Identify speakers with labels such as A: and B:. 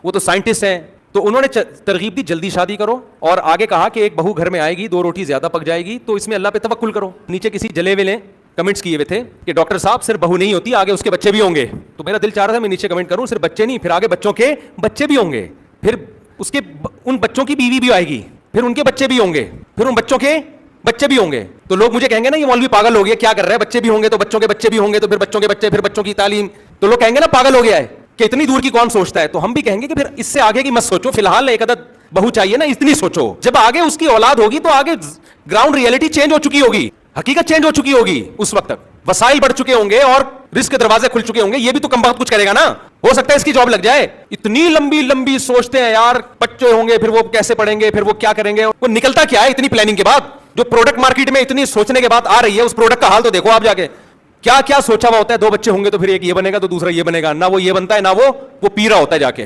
A: वो तो साइंटिस्ट हैं, तो उन्होंने तरगीब दी जल्दी शादी करो, और आगे कहा कि एक बहू घर में आएगी, 2 रोटी ज्यादा पक जाएगी, तो इसमें अल्लाह पे तवक्कुल करो। नीचे किसी जले हुए ने कमेंट्स किए हुए थे कि डॉक्टर साहब सिर्फ बहू नहीं होती, आगे उसके बच्चे भी होंगे। तो मेरा दिल चाह रहा था मैं नीचे कमेंट करूं सिर्फ बच्चे नहीं, फिर आगे बच्चों के बच्चे भी होंगे, फिर उसके उन बच्चों की बीवी भी आएगी, फिर उनके बच्चे भी होंगे, फिर उन बच्चों के बच्चे भी होंगे। तो लोग मुझे कहेंगे ना ये मौलवी पागल हो गया, क्या कर रहा है, बच्चे भी होंगे तो बच्चों के बच्चे भी होंगे, तो फिर बच्चों के बच्चे, फिर बच्चों की तालीम, तो लोग कहेंगे ना पागल हो गया है कि इतनी दूर की कौन सोचता है। तो हम भी कहेंगे कि फिर इससे आगे की मत सोचो, फिलहाल एक अदद बहू चाहिए ना, इतनी सोचो। जब आगे उसकी औलाद होगी तो आगे ग्राउंड रियलिटी चेंज हो चुकी होगी, हकीकत चेंज हो चुकी होगी, उस वक्त तक वसाइल बढ़ चुके होंगे और रिस्क के दरवाजे खुल चुके होंगे। ये भी तो कम बहुत कुछ करेगा ना, हो सकता है इसकी जॉब लग जाए। इतनी लंबी लंबी सोचते हैं यार, बच्चे होंगे फिर वो कैसे पढ़ेंगे, फिर वो क्या करेंगे, वो निकलता क्या है इतनी प्लानिंग के बाद। जो प्रोडक्ट मार्केट में इतनी सोचने के बाद आ रही है, उस प्रोडक्ट का हाल तो देखो आप जाके, क्या क्या सोचा हुआ होता है। 2 बच्चे होंगे तो फिर एक ये बनेगा तो दूसरा ये बनेगा, ना वो ये बनता है ना वो पी रहा होता है जाके।